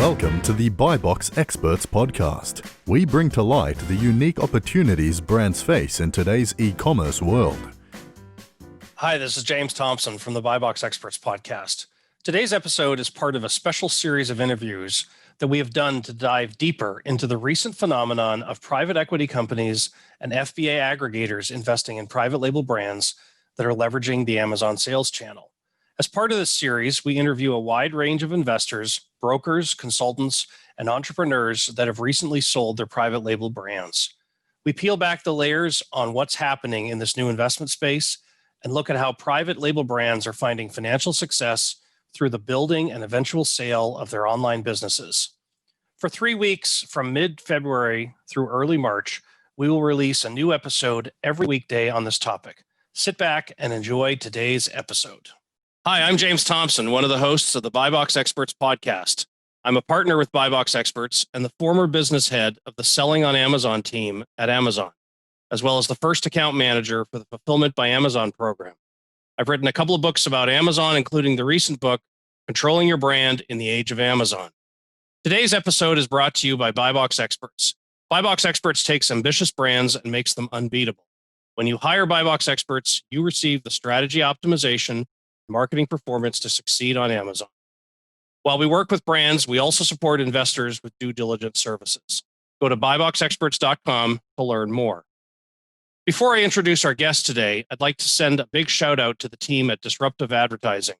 Welcome to the BuyBox Experts podcast. We bring to light the unique opportunities brands face in today's e-commerce world. Hi, this is James Thompson from the BuyBox Experts podcast. Today's episode is part of a special series of interviews that we have done to dive deeper into the recent phenomenon of private equity companies and FBA aggregators investing in private label brands that are leveraging the Amazon sales channel. As part of this series, we interview a wide range of investors, brokers, consultants, and entrepreneurs that have recently sold their private label brands. We peel back the layers on what's happening in this new investment space and look at how private label brands are finding financial success through the building and eventual sale of their online businesses. For 3 weeks, from mid-February through early March, we will release a new episode every weekday on this topic. Sit back and enjoy today's episode. Hi, I'm James Thompson, one of the hosts of the BuyBox Experts podcast. I'm a partner with BuyBox Experts and the former business head of the Selling on Amazon team at Amazon, as well as the first account manager for the Fulfillment by Amazon program. I've written a couple of books about Amazon, including the recent book, Controlling Your Brand in the Age of Amazon. Today's episode is brought to you by BuyBox Experts. BuyBox Experts takes ambitious brands and makes them unbeatable. When you hire BuyBox Experts, you receive the strategy optimization marketing performance to succeed on Amazon. While we work with brands, we also support investors with due diligence services. Go to buyboxexperts.com to learn more. Before I introduce our guest today, I'd like to send a big shout out to the team at Disruptive Advertising.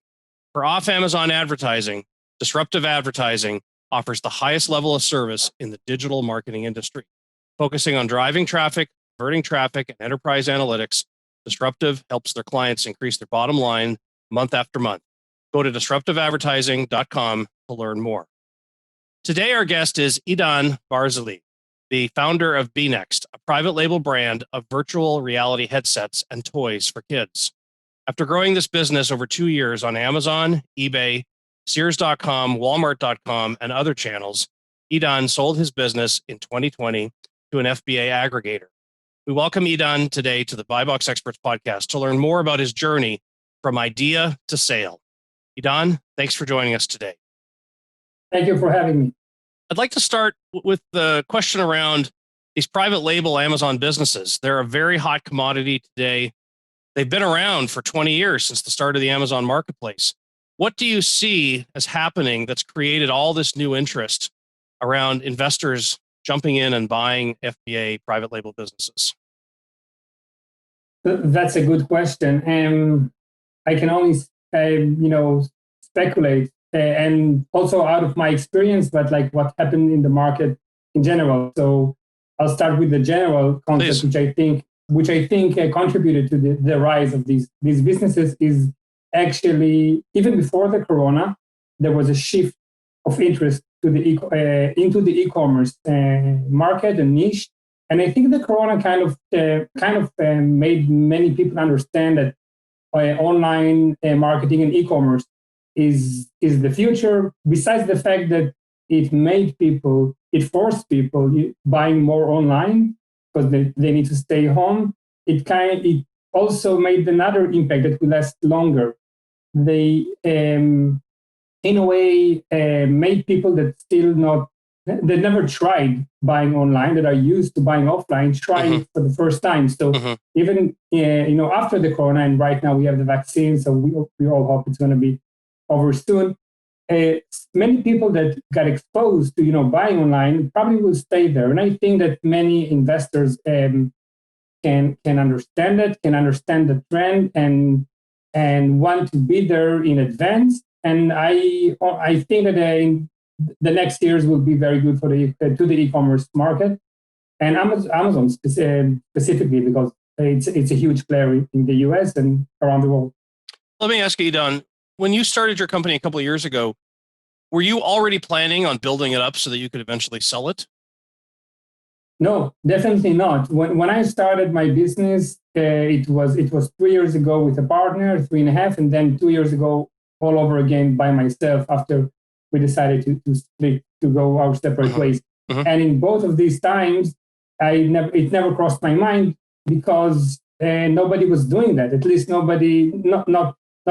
For off-Amazon advertising, Disruptive Advertising offers the highest level of service in the digital marketing industry. Focusing on driving traffic, converting traffic, and enterprise analytics, Disruptive helps their clients increase their bottom line month after month. Go to disruptiveadvertising.com to learn more. Today, our guest is Idan Barzilay, the founder of Bnext, a private label brand of virtual reality headsets and toys for kids. After growing this business over 2 years on Amazon, eBay, Sears.com, Walmart.com, and other channels, Idan sold his business in 2020 to an FBA aggregator. We welcome Idan today to the BuyBox Experts podcast to learn more about his journey from idea to sale. Idan, thanks for joining us today. Thank you for having me. I'd like to start with the question around these private label Amazon businesses. They're a very hot commodity today. They've been around for 20 years since the start of the Amazon marketplace. What do you see as happening that's created all this new interest around investors jumping in and buying FBA private label businesses? That's a good question. I can only, speculate, and also out of my experience, but like what happened in the market in general. So I'll start with the general concept, Please. which I think contributed to the rise of these businesses. Is actually even before the Corona, there was a shift of interest to into the e-commerce market and niche. And I think the Corona kind of made many people understand that online marketing and e-commerce is the future. Besides the fact that it forced people buying more online because they need to stay home. It also made another impact that will last longer. They, in a way, made people that never tried buying online, that are used to buying offline, try it for the first time. So even after the Corona, and right now we have the vaccine, so we all hope it's going to be over soon. Many people that got exposed to buying online probably will stay there, and I think that many investors can understand it, can understand the trend, and want to be there in advance. And I think that the next years will be very good for to the e-commerce market, and Amazon specifically, because it's a huge player in the US and around the world. Let me ask you, Idan, when you started your company a couple of years ago, were you already planning on building it up so that you could eventually sell it? No, definitely not. When I started my business, it was 3 years ago with a partner, 3.5, and then 2 years ago all over again by myself after we decided to split, to go our separate ways. And in both of these times, it never crossed my mind because nobody was doing that. At least nobody, not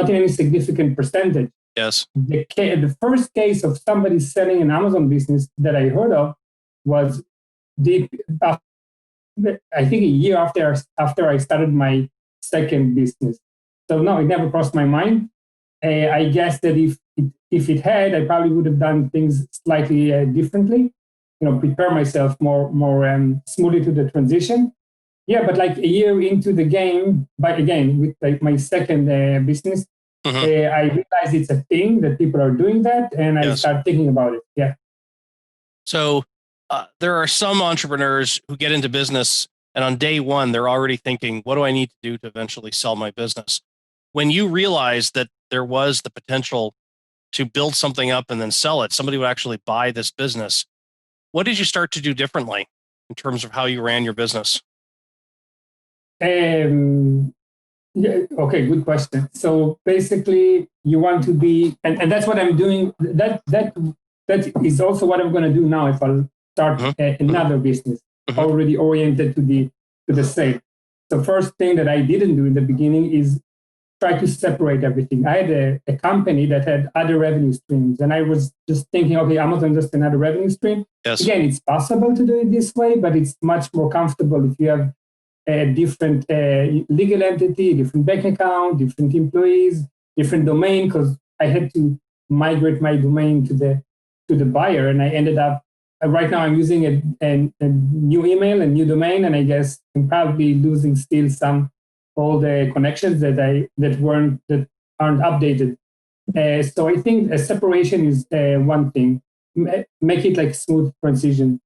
in any significant percentage. Yes. The first case of somebody selling an Amazon business that I heard of was deep, I think a year after I started my second business. So no, it never crossed my mind. I guess that if it had, I probably would have done things slightly differently. Prepare myself more smoothly to the transition. Yeah, but like a year into the game, but again with like my second business, I realized it's a thing that people are doing that, and I start thinking about it. Yeah. So there are some entrepreneurs who get into business, and on day one, they're already thinking, what do I need to do to eventually sell my business? When you realized that there was the potential to build something up and then sell it, somebody would actually buy this business. What did you start to do differently in terms of how you ran your business? Yeah, okay, good question. So basically, you want to be, and that's what I'm doing. That is also what I'm going to do now if I'll start another business already oriented to the sale. The first thing that I didn't do in the beginning is try to separate everything. I had a company that had other revenue streams, and I was just thinking, okay, Amazon just another revenue stream. Yes. Again, it's possible to do it this way, but it's much more comfortable if you have a different legal entity, different bank account, different employees, different domain, because I had to migrate my domain to the buyer, and I ended up right now I'm using a new email, a new domain, and I guess I'm probably losing still some all the connections that aren't updated. So I think a separation is one thing. Make it like smooth transition.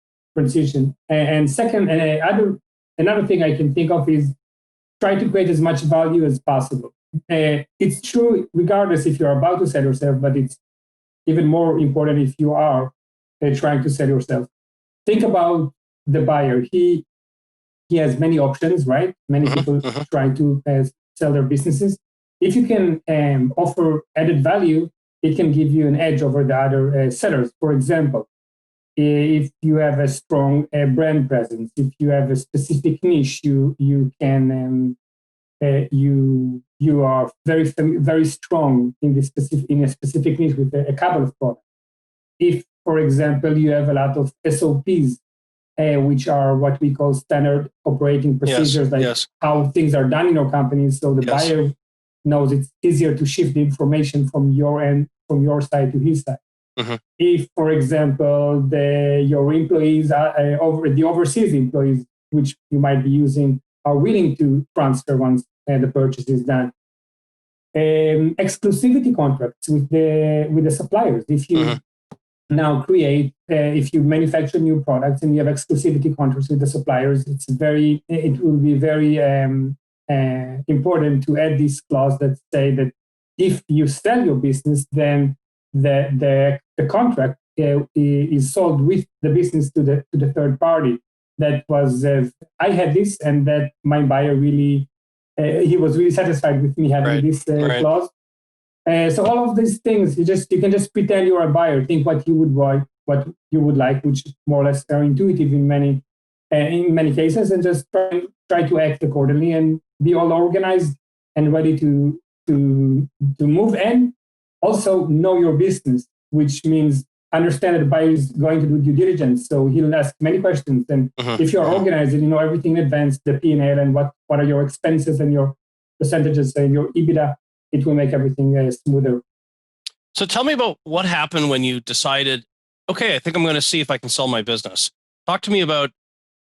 And second, another thing I can think of is try to create as much value as possible. It's true regardless if you're about to sell yourself, but it's even more important if you are trying to sell yourself. Think about the buyer. He has many options, right? Many people trying to sell their businesses. If you can offer added value, it can give you an edge over the other sellers. For example, if you have a strong brand presence, if you have a specific niche, you can you are very strong in a specific niche with a couple of products. If, for example, you have a lot of SOPs, which are what we call standard operating procedures, how things are done in your companies, so the buyer knows it's easier to shift the information from your end, from your side to his side. If, for example, your employees, the overseas employees, which you might be using, are willing to transfer once the purchase is done. Exclusivity contracts with the suppliers. If you now create, if you manufacture new products and you have exclusivity contracts with the suppliers, it will be very important to add this clause that say that if you sell your business, then the contract is sold with the business to the third party. That was I had this, and that my buyer really he was really satisfied with me having this clause. So all of these things, you can just pretend you're a buyer, think what you would buy, what you would like, which more or less are intuitive in many cases, and just try to act accordingly and be all organized and ready to move. And also know your business, which means understand that the buyer is going to do due diligence. So he'll ask many questions. And if you're organized and you know everything in advance, the P&L and what are your expenses and your percentages and your EBITDA, it will make everything smoother. So tell me about what happened when you decided, okay, I think I'm going to see if I can sell my business. Talk to me about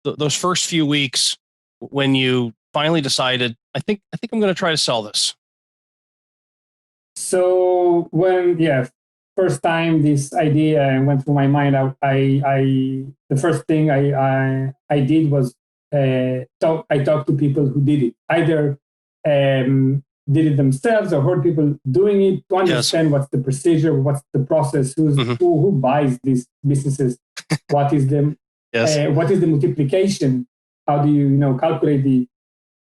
those first few weeks when you finally decided, I think I'm going to try to sell this. So first time this idea went through my mind, the first thing I did was I talked to people who did it, either did it themselves or heard people doing it, to understand what's the procedure, what's the process, who buys these businesses, what is the multiplication, how do you calculate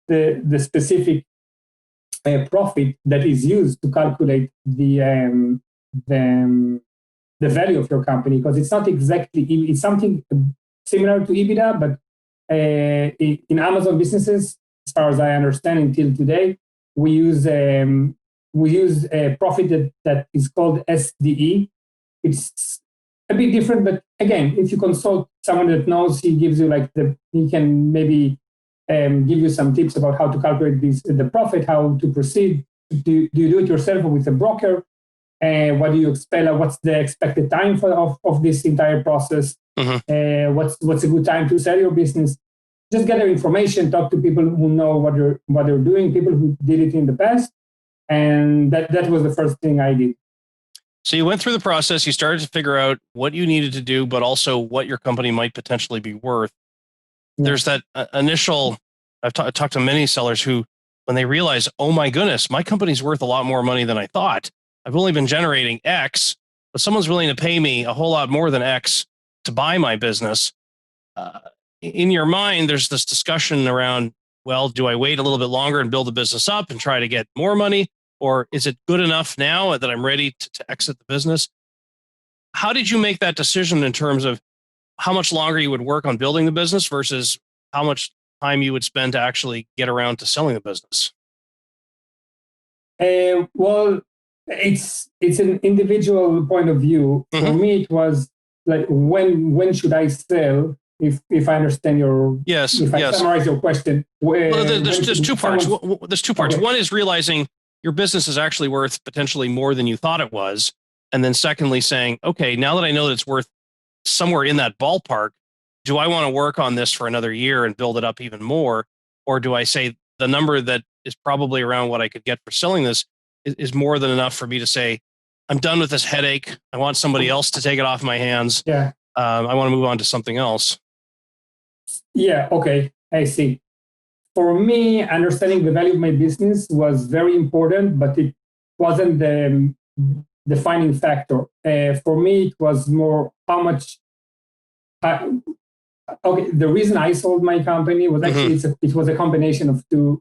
the specific profit that is used to calculate the value of your company, because it's not exactly, it's something similar to EBITDA, but in Amazon businesses, as far as I understand until today, we use we use a profit that is called SDE. It's a bit different, but again, if you consult someone that knows, he gives you he can maybe give you some tips about how to calculate the profit, how to proceed. Do you do it yourself or with a broker? What do you expect? What's the expected time of this entire process? Mm-hmm. What's a good time to sell your business? Just gather information, talk to people who know what they're doing, people who did it in the past, and that was the first thing I did. So you went through the process. You started to figure out what you needed to do, but also what your company might potentially be worth. Yeah. There's that initial. I've talked to many sellers who, when they realize, oh my goodness, my company's worth a lot more money than I thought. I've only been generating X, but someone's willing to pay me a whole lot more than X to buy my business. In your mind, there's this discussion around, well, do I wait a little bit longer and build the business up and try to get more money? Or is it good enough now that I'm ready to exit the business? How did you make that decision in terms of how much longer you would work on building the business versus how much time you would spend to actually get around to selling the business? Well, it's an individual point of view. Mm-hmm. For me, it was like when should I sell? If I understand your if I summarize your question, well, there's two parts. There's two parts. Okay. One is realizing your business is actually worth potentially more than you thought it was, and then secondly, saying, okay, now that I know that it's worth somewhere in that ballpark, do I want to work on this for another year and build it up even more, or do I say the number that is probably around what I could get for selling this is more than enough for me to say, I'm done with this headache. I want somebody else to take it off my hands. Yeah. I want to move on to something else. Yeah. Okay. I see. For me, understanding the value of my business was very important, but it wasn't the defining factor. For me, it was more how much. Okay, the reason I sold my company was actually it was a combination of two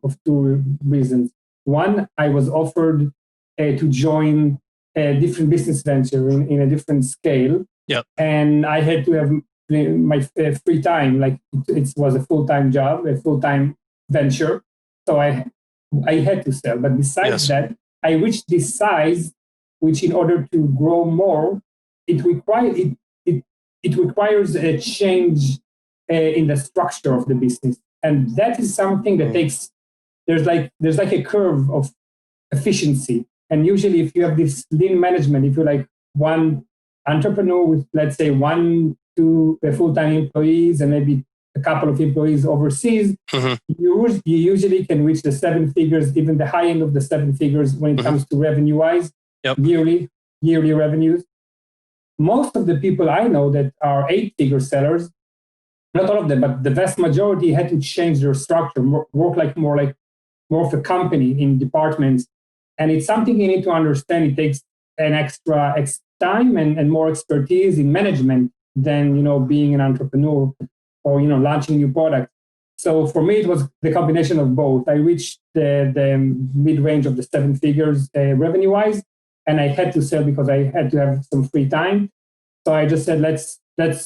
reasons. One, I was offered to join a different business venture in a different scale. Yep. And I had to have my free time, like it was a full-time job, a full-time venture. So I had to sell. But besides that, I reached this size, which in order to grow more, it requires a change in the structure of the business. And that is something that takes, there's like a curve of efficiency. And usually if you have this lean management, if you're like one entrepreneur with, let's say, 1-2 full-time employees and maybe a couple of employees overseas, you usually can reach the 7 figures, even the high end of the 7 figures when it comes to revenue-wise, yearly revenues. Most of the people I know that are 8-figure sellers, not all of them, but the vast majority had to change their structure, work more of a company in departments. And it's something you need to understand. It takes an extra time and more expertise in management than, being an entrepreneur or, launching new products. So for me, it was the combination of both. I reached the mid-range of the 7 figures revenue-wise, and I had to sell because I had to have some free time. So I just said, let's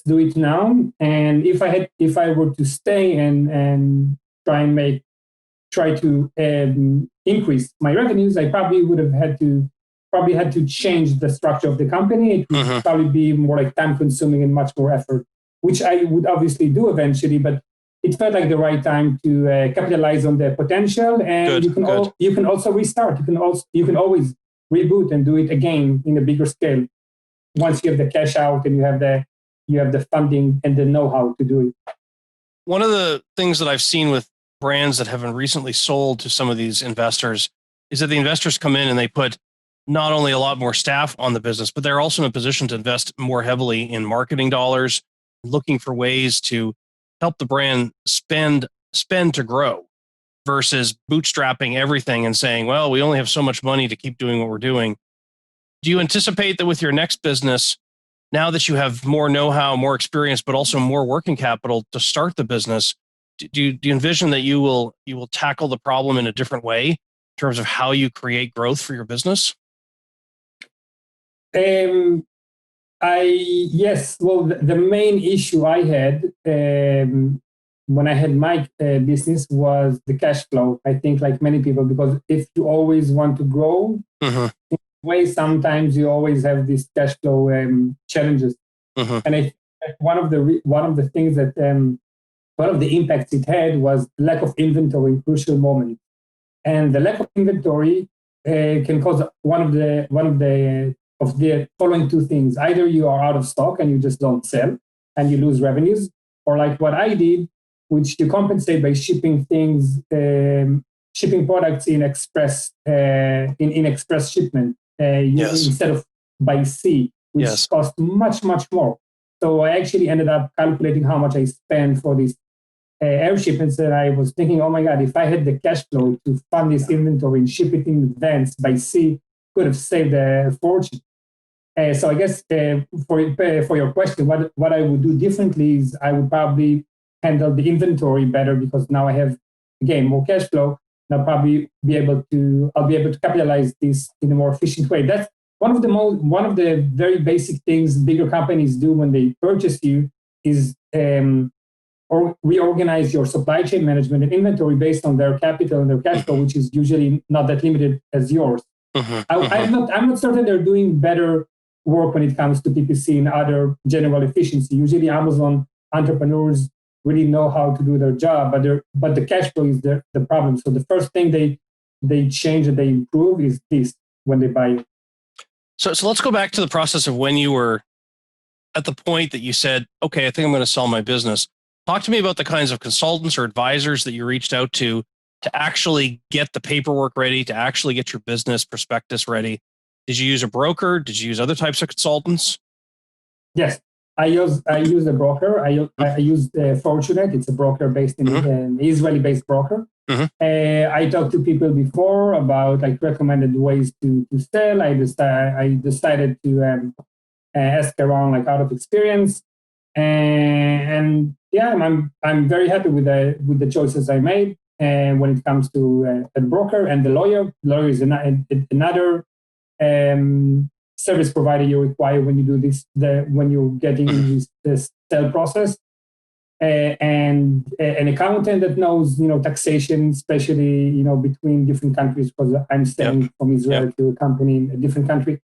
do it now. And if I were to stay and try to increase my revenues, I probably would have had to change the structure of the company. It would probably be more like time consuming and much more effort, which I would obviously do eventually, but it felt like the right time to capitalize on the potential. And you can also restart. You can always reboot and do it again in a bigger scale once you have the cash out and you have the funding and the know-how to do it. One of the things that I've seen with brands that have been recently sold to some of these investors is that the investors come in and they put not only a lot more staff on the business, but they're also in a position to invest more heavily in marketing dollars, looking for ways to help the brand spend to grow versus bootstrapping everything and saying, well, we only have so much money to keep doing what we're doing. Do you anticipate that with your next business, now that you have more know-how, more experience, but also more working capital to start the business, do you envision that you will tackle the problem in a different way in terms of how you create growth for your business? Yes. Well, the main issue I had when I had my business was the cash flow. I think like many people, because if you always want to grow, Mm-hmm. in a way, sometimes you always have these cash flow challenges. Mm-hmm. And I think that one of the things that one of the impacts it had was lack of inventory in crucial moments. And the lack of inventory can cause one of the following two things: either you are out of stock and you just don't sell and you lose revenues, or like what I did, which you compensate by shipping things, shipping products in express in express shipment Yes. instead of by sea, which Yes. cost much more. So I actually ended up calculating how much I spent for these air shipments, and I was thinking, oh my God, if I had the cash flow to fund this inventory and ship it in advance by sea, could have saved a fortune. So I guess for your question, what I would do differently is I would probably handle the inventory better, because now I have, again, more cash flow. And I'll probably be able to capitalize this in a more efficient way. That's one of the very basic things bigger companies do when they purchase you is or reorganize your supply chain management and inventory based on their capital and their cash flow, which is usually not that limited as yours. Mm-hmm. I'm not certain they're doing better work when it comes to PPC and other general efficiency. Usually Amazon entrepreneurs really know how to do their job, but the cash flow is the problem. So the first thing they change and they improve is this when they buy. So let's go back to the process of when you were at the point that you said, okay, I think I'm going to sell my business. Talk to me about the kinds of consultants or advisors that you reached out to actually get the paperwork ready, to actually get your business prospectus ready. Did you use a broker? Did you use other types of consultants? Yes, I use a broker. I used Fortunate. It's a broker based in an Israeli-based broker. Mm-hmm. I talked to people before about like recommended ways to sell. I decided to ask around like out of experience, and yeah, I'm very happy with the choices I made. And when it comes to a broker and the lawyer is another service provider you require when you do this, when you're getting this sale process, and an accountant that knows taxation, especially between different countries, because I'm selling from Israel to a company in a different country.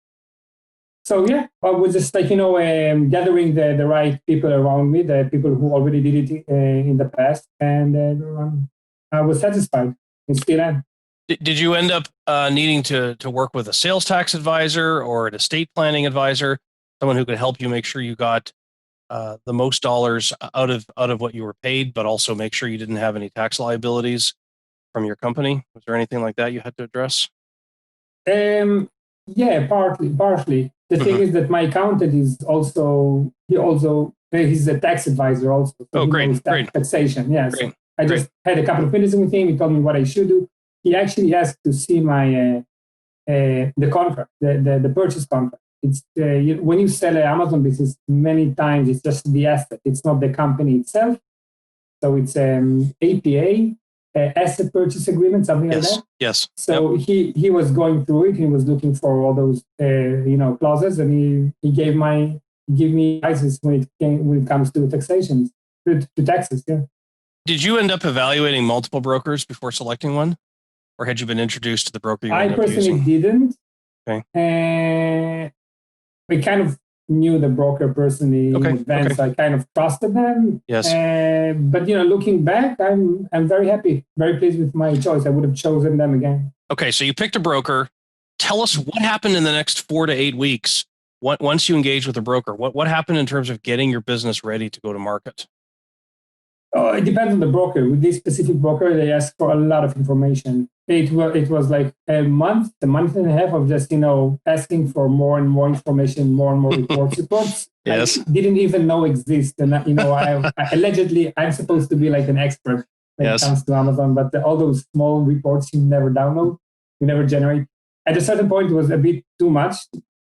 So yeah, I was just like gathering the right people around me, the people who already did it in the past, and I was satisfied. And still am. Did you end up needing to work with a sales tax advisor or an estate planning advisor, someone who could help you make sure you got the most dollars out of what you were paid, but also make sure you didn't have any tax liabilities from your company? Was there anything like that you had to address? Yeah, partly. The thing is that my accountant is he's a tax advisor also. So he knows taxation. Yeah. So I just had a couple of minutes with him. He told me what I should do. He actually asked to see my the contract, the purchase contract. It's when you sell an Amazon business, many times it's just the asset. It's not the company itself. So it's APA. Asset purchase agreement, something like that. Yes. So he was going through it. He was looking for all those clauses, and he gave me advice when it comes to taxation, to taxes. Yeah. Did you end up evaluating multiple brokers before selecting one, or had you been introduced to the broker you ended up using? I personally didn't. Okay. We kind of knew the broker personally in advance. So I kind of trusted them. Yes. But looking back, I'm very happy, very pleased with my choice. I would have chosen them again. Okay, so you picked a broker. Tell us what happened in the next 4 to 8 weeks. Once you engaged with a broker, what happened in terms of getting your business ready to go to market? Oh, it depends on the broker. With this specific broker, they ask for a lot of information. It was like a month and a half of just asking for more and more information, more and more reports. Yes. I didn't even know exist, and I allegedly I'm supposed to be like an expert when it comes to Amazon, but all those small reports you never download, you never generate. At a certain point, it was a bit too much,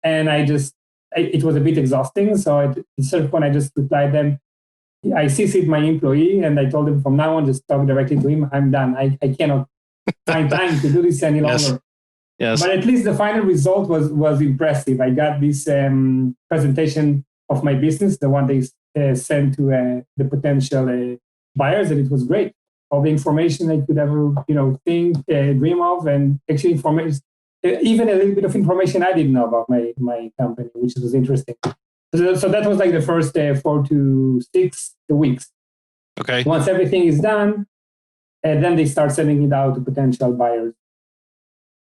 and it was a bit exhausting. So at a certain point, I just replied them. I CC'd my employee and I told him from now on, just talk directly to him. I'm done. I cannot find time to do this any longer. Yes. But at least the final result was impressive. I got this presentation of my business, the one they sent to the potential buyers that it was great. All the information I could ever, think, dream of, and actually information, even a little bit of information I didn't know about my company, which was interesting. So that was like the first 4 to 6 weeks. Okay. Once everything is done, then they start sending it out to potential buyers.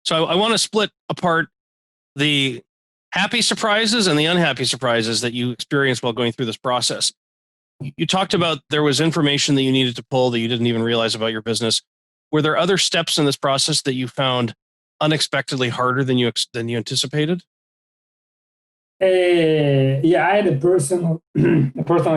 So I want to split apart the happy surprises and the unhappy surprises that you experienced while going through this process. You talked about there was information that you needed to pull that you didn't even realize about your business. Were there other steps in this process that you found unexpectedly harder than you anticipated? Yeah, I had a personal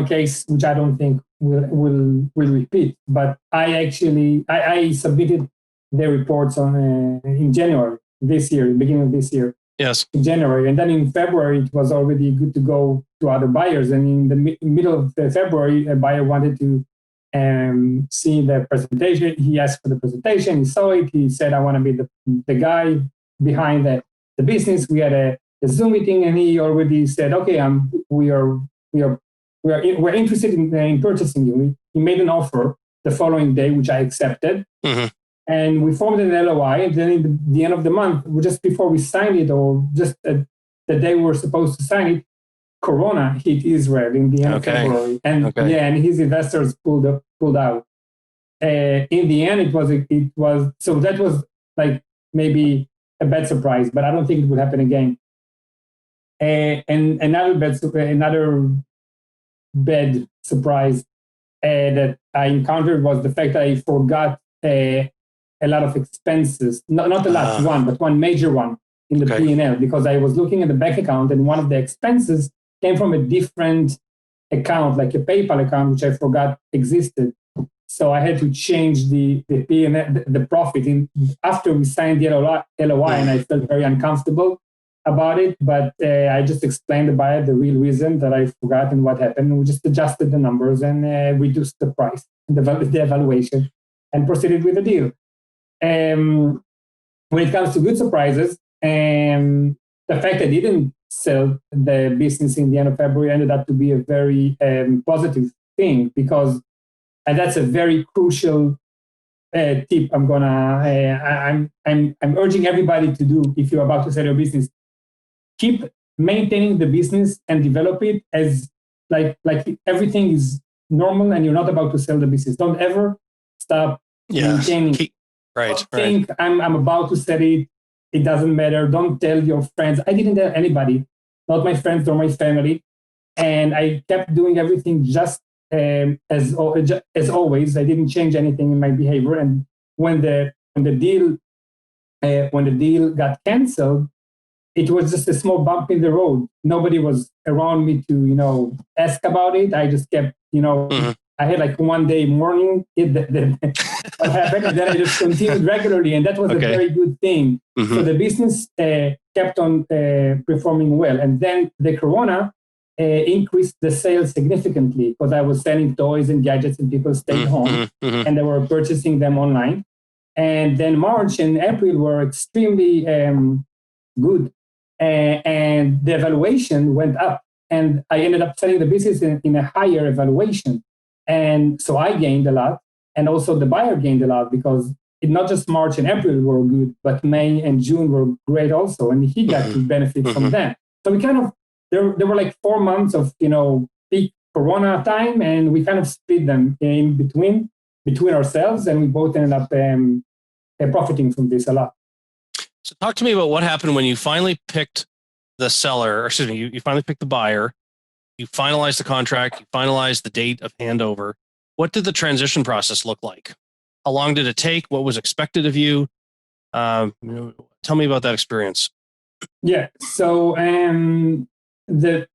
case which I don't think will repeat. But I submitted the reports in January this year, beginning of this year. Yes. In January, and then in February it was already good to go to other buyers. And in the middle of February, a buyer wanted to see the presentation. He asked for the presentation. He saw it. He said, "I want to be the guy behind the business." We had a Zoom meeting, and he already said, "Okay, we're interested in purchasing you." He made an offer the following day, which I accepted. Mm-hmm. And we formed an LOI. And then in the end of the month, just before we signed it, or just the day we were supposed to sign it, Corona hit Israel in the end of February, and and his investors pulled out. In the end, it was so that was like maybe a bad surprise, but I don't think it would happen again. And another bad surprise that I encountered was the fact that I forgot a lot of expenses, not the last one, but one major one in the P&L, because I was looking at the bank account, and one of the expenses came from a different account, like a PayPal account, which I forgot existed. So I had to change the P&L, the profit after we signed the LOI, and I felt very uncomfortable about it. But I just explained the buyer the real reason that I forgot and what happened. We just adjusted the numbers and reduced the price, the evaluation, and proceeded with the deal. When it comes to good surprises, the fact that I didn't sell the business in the end of February ended up to be a very positive thing, because and that's a very crucial tip I'm urging everybody to do if you're about to sell your business. Keep maintaining the business and develop it as like everything is normal and you're not about to sell the business. Don't ever stop maintaining. Right. Think I'm about to sell it. It doesn't matter. Don't tell your friends. I didn't tell anybody, not my friends or my family, and I kept doing everything just as always. I didn't change anything in my behavior. And when the deal got canceled, it was just a small bump in the road. Nobody was around me to ask about it. I just kept I had like one day morning what happened, and then I just continued regularly, and that was a very good thing. Mm-hmm. So the business kept on performing well, and then the Corona increased the sales significantly, because I was selling toys and gadgets, and people stayed home, and they were purchasing them online. And then March and April were extremely good, and the evaluation went up, and I ended up selling the business in a higher evaluation. And so I gained a lot, and also the buyer gained a lot, because not just March and April were good, but May and June were great also, and he got to benefit from that. So we kind of, there were like 4 months of peak Corona time, and we kind of split them in between ourselves, and we both ended up profiting from this a lot. So talk to me about what happened when you finally picked the seller, or excuse me, you finally picked the buyer. You finalized the contract, you finalized the date of handover. What did the transition process look like? How long did it take? What was expected of you? Tell me about that experience. Yeah, so the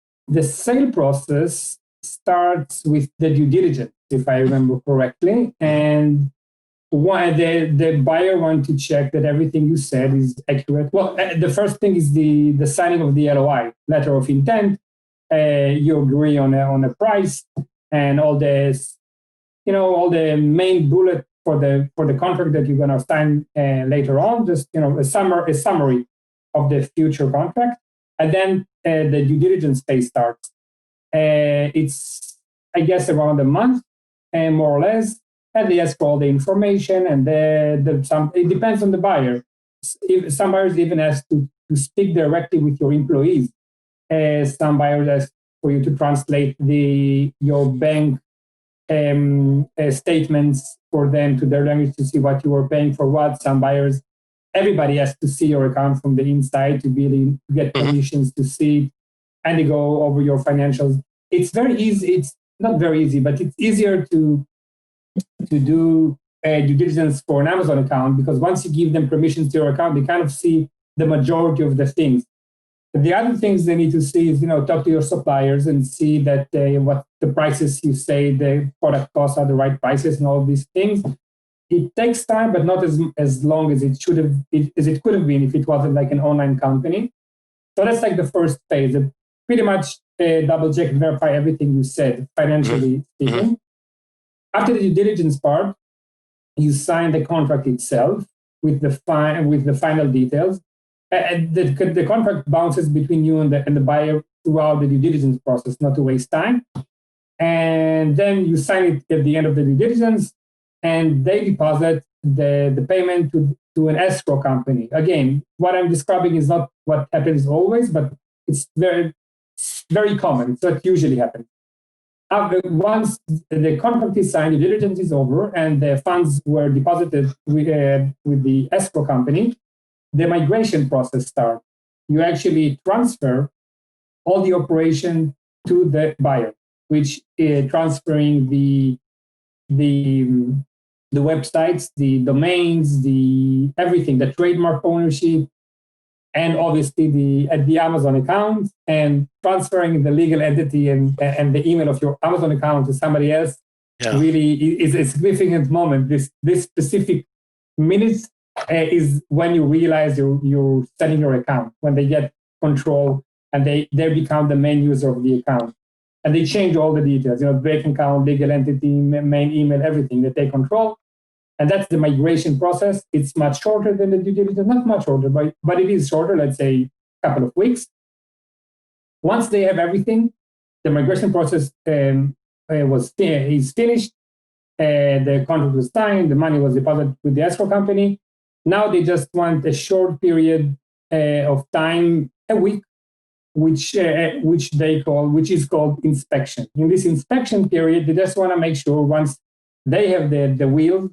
sale process starts with the due diligence, if I remember correctly. And the buyer wants to check that everything you said is accurate. Well, the first thing is the signing of the LOI, letter of intent. You agree on a price and all this, all the main bullet for the contract that you're going to sign later on. Just a summary of the future contract, and then the due diligence phase starts. It's, I guess, around a month, and more or less, and they ask for all the information, and it depends on the buyer. Some buyers even ask to speak directly with your employees. Some buyers ask for you to translate your bank statements for them to their language to see what you were paying for what. Some buyers, everybody has to see your account from the inside to really get permissions to see, and they go over your financials. It's very easy. It's not very easy, but it's easier to do due diligence for an Amazon account, because once you give them permissions to your account, they kind of see the majority of the things. The other things they need to see is, talk to your suppliers and see that what the prices you say the product costs are the right prices and all these things. It takes time, but not as long as it could have been if it wasn't like an online company. So that's like the first phase. Pretty much double check and verify everything you said, financially speaking. After the due diligence part, you sign the contract itself with the final details. And the contract bounces between you and the buyer throughout the due diligence process, not to waste time. And then you sign it at the end of the due diligence, and they deposit the payment to an escrow company. Again, what I'm describing is not what happens always, but it's very, very common. It's what usually happens. Once the contract is signed, the due diligence is over, and the funds were deposited with the escrow company, the migration process starts. You actually transfer all the operation to the buyer, which is transferring the websites, the domains, everything, the trademark ownership, and obviously the Amazon account, and transferring the legal entity and the email of your Amazon account to somebody else. Really is a significant moment. This specific minutes is when you realize you're selling your account, when they get control and they become the main user of the account. And they change all the details, bank account, legal entity, main email, everything. They take control. And that's the migration process. It's much shorter than the due diligence, not much shorter, but it is shorter, let's say a couple of weeks. Once they have everything, the migration process is finished. The contract was signed, the money was deposited with the escrow company. Now they just want a short period of time, a week, which is called inspection. In this inspection period, they just want to make sure once they have the wheel,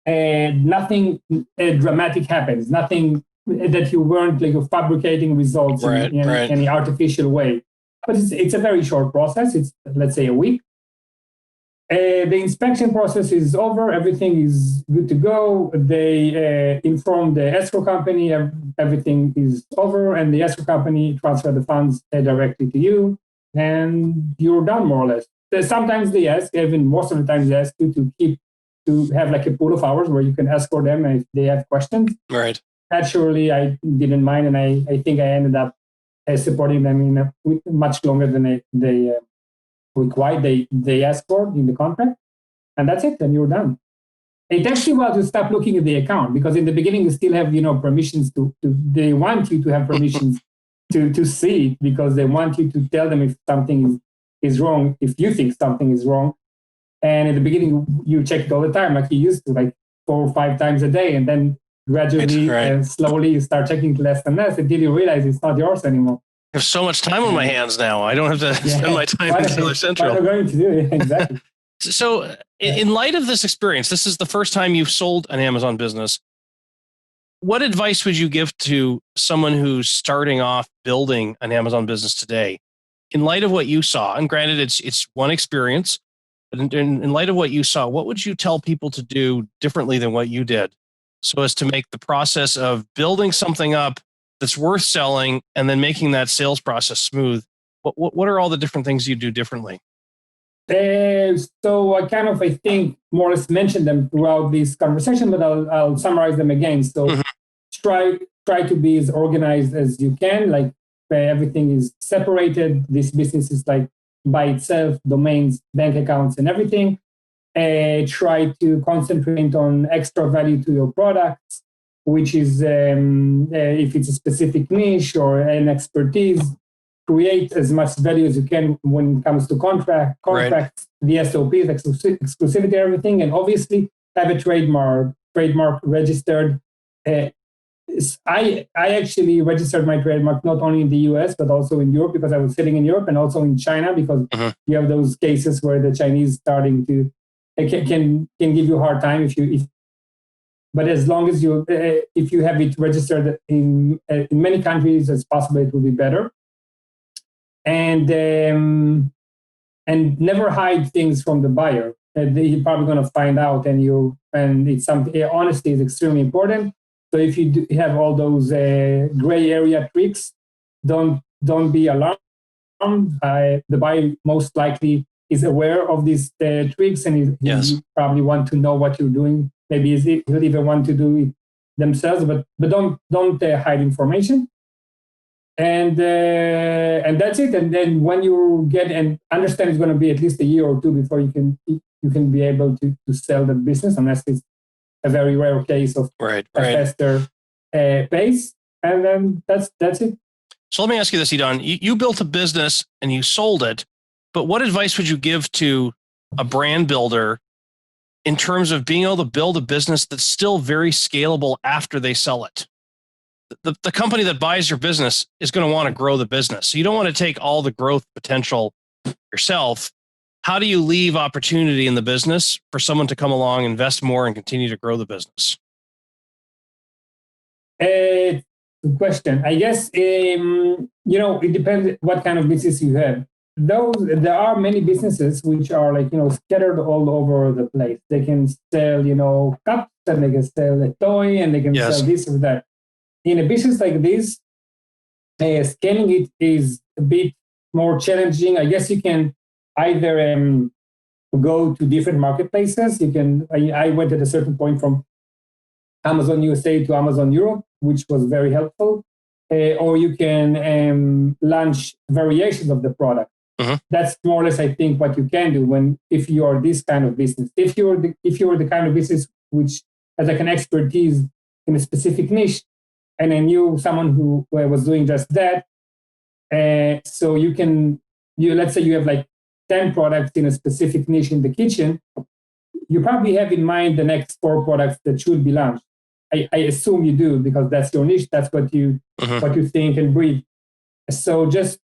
nothing dramatic happens, nothing that you weren't fabricating results in any artificial way. But it's a very short process. It's, let's say, a week. The inspection process is over. Everything is good to go. They inform the escrow company everything is over, and the escrow company transfer the funds directly to you, and you're done more or less. Sometimes they ask, even most of the time they ask you to have like a pool of hours where you can escort them if they have questions. Right. Naturally, I didn't mind, and I think I ended up supporting them much longer than they required. They asked for in the contract, and that's it. And you're done. It takes you a while to stop looking at the account, because in the beginning you still have permissions to they want you to have permissions to see it, because they want you to tell them if something is wrong, if you think something is wrong. And in the beginning you check it all the time, like you used to, like 4 or 5 times a day, and then gradually and slowly you start checking it less and less until you realize it's not yours anymore. I have so much time on my hands now. I don't have to spend my time in Seller Central. What are you going to do? Exactly. So in light of this experience, this is the first time you've sold an Amazon business. What advice would you give to someone who's starting off building an Amazon business today? In light of what you saw, and granted it's one experience, but in light of what you saw, what would you tell people to do differently than what you did, so as to make the process of building something up that's worth selling and then making that sales process smooth? What are all the different things you do differently? So I think more or less mentioned them throughout this conversation, but I'll summarize them again. So try to be as organized as you can. Like everything is separated. This business is like by itself, domains, bank accounts, and everything. Try to concentrate on extra value to your products, which is if it's a specific niche or an expertise, create as much value as you can when it comes to contracts, Right. the SOPs, exclusivity, everything, and obviously have a trademark registered. Uh, I actually registered my trademark not only in the US but also in Europe because I was sitting in Europe, and also in China because you have those cases where the Chinese starting to can give you a hard time if. But as long as if you have it registered in many countries as possible, it will be better. And never hide things from the buyer. You're probably going to find out, and it's something. Honesty is extremely important. So if you have all those gray area tricks, don't be alarmed. The buyer most likely is aware of these tricks, and he probably want to know what you're doing. Maybe he'll even want to do it themselves, but don't hide information. And that's it. And then when you get and understand, it's going to be at least a year or two before you can be able to sell the business, unless it's a very rare case of a faster pace. And then that's it. So let me ask you this, Idan. You built a business and you sold it, but what advice would you give to a brand builder in terms of being able to build a business that's still very scalable after they sell it? The company that buys your business is going to want to grow the business. So you don't want to take all the growth potential yourself. How do you leave opportunity in the business for someone to come along, invest more, and continue to grow the business? Good question. I guess, it depends what kind of business you have. There are many businesses which are scattered all over the place. They can sell, cups, and they can sell a toy, and they can sell this or that. In a business like this, scaling it is a bit more challenging. I guess you can either go to different marketplaces. I went at a certain point from Amazon USA to Amazon Europe, which was very helpful. Or you can launch variations of the product. That's more or less, I think, what you can do if you are this kind of business. If you're the kind of business which has an expertise in a specific niche, and I knew someone who was doing just that, so let's say you have 10 products in a specific niche in the kitchen, you probably have in mind the next 4 products that should be launched. I assume you do, because that's your niche, that's what you think and breathe. So just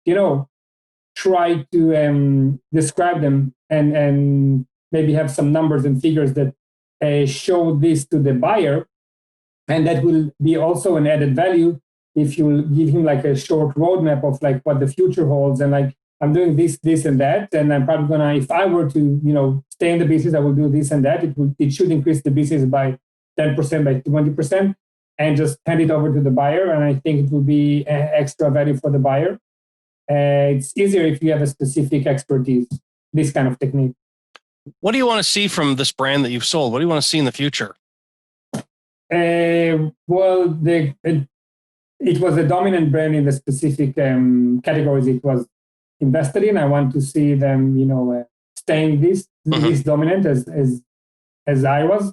try to describe them and maybe have some numbers and figures that show this to the buyer, and that will be also an added value if you give him a short roadmap of what the future holds, and I'm doing this and that, and I'm probably gonna, if I were to stay in the business, I will do this and that. It should increase the business by 10%, by 20%, and just hand it over to the buyer. And I think it will be extra value for the buyer. It's easier if you have a specific expertise, this kind of technique. What do you want to see from this brand that you've sold? What do you want to see in the future? Well, it was a dominant brand in the specific categories it was invested in. I want to see them, staying this dominant as I was.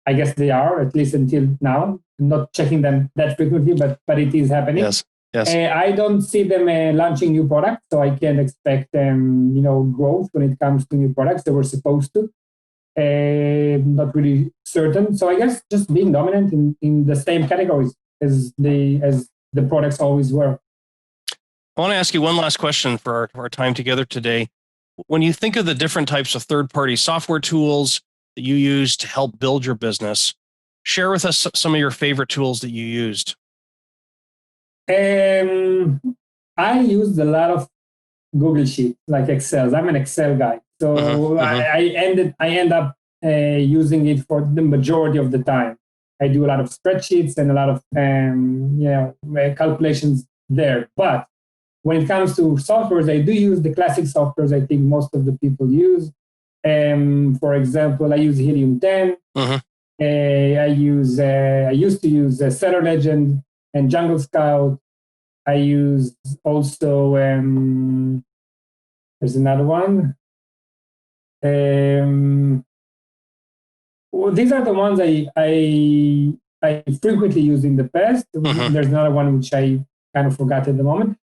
I guess they are, at least until now. I'm not checking them that frequently, but it is happening. Yes. I don't see them launching new products, so I can't expect growth when it comes to new products. They were supposed to. Not really certain. So I guess just being dominant in the same categories as the products always were. I want to ask you one last question for our time together today. When you think of the different types of third-party software tools that you use to help build your business, share with us some of your favorite tools that you used. I used a lot of Google Sheets, like Excel. I'm an Excel guy. So I end up using it for the majority of the time. I do a lot of spreadsheets and a lot of calculations there. But when it comes to softwares, I do use the classic softwares I think most of the people use. For example, I use Helium 10. I used to use Seller Legend and Jungle Scout. I use also there's another one. Well, these are the ones I frequently use in the past. There's another one which I kind of forgot at the moment.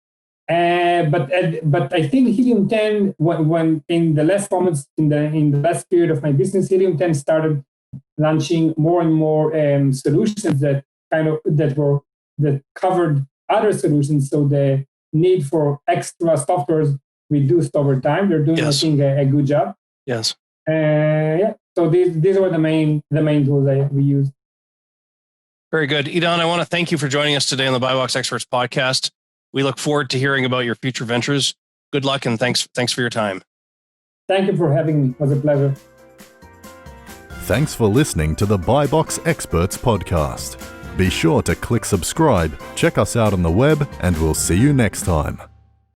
But I think Helium-10, when in the last moments in the last period of my business, Helium-10 started launching more and more solutions that covered other solutions. So the need for extra softwares reduced over time. They're doing, Yes. I think, a good job. Yes. So these were the main tools we used. Very good. Idan, I want to thank you for joining us today on the BuyBox Experts podcast. We look forward to hearing about your future ventures. Good luck and thanks for your time. Thank you for having me. It was a pleasure. Thanks for listening to the BuyBox Experts podcast. Be sure to click subscribe, check us out on the web, and we'll see you next time.